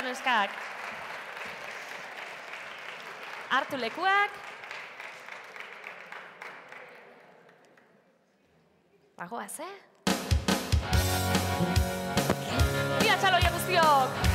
bat, neskak. Hartu lekuak. Bagoaz, Ia txaloia guztiok!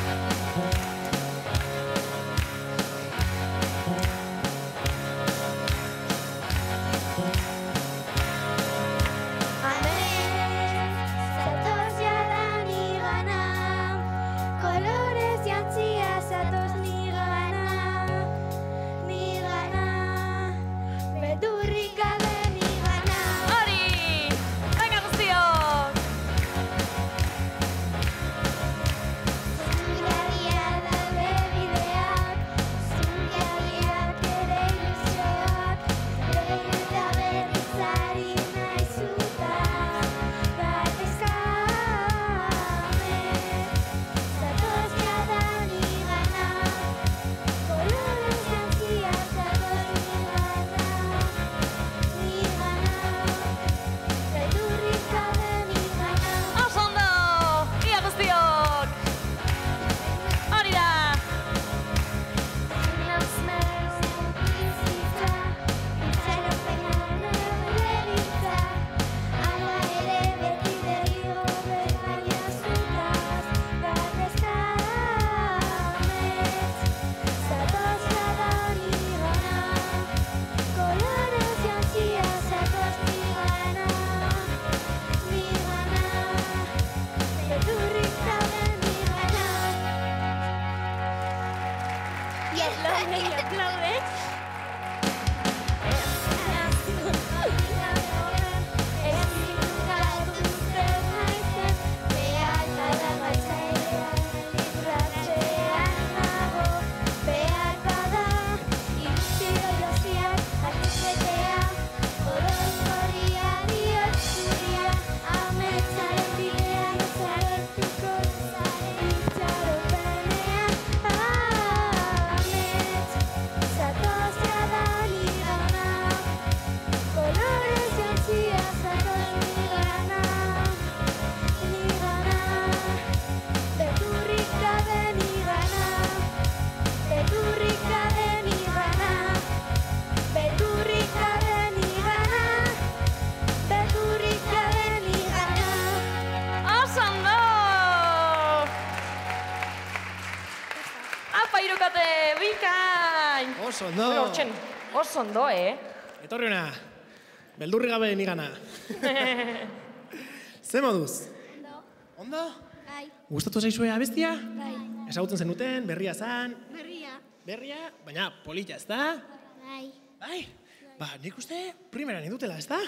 Oso ondo. Hortxen, oso ondo, Etorri hona, beldurri gabe nigana. Ze moduz? Ondo. Ondo? Bai. Gustatu zaizue abestia? Bai. Ezagutzen zenuten, berria zan? Berria. Berria, baina polita, ez da? Bai. Bai? Ba, nik uste primeran idutela, ez da?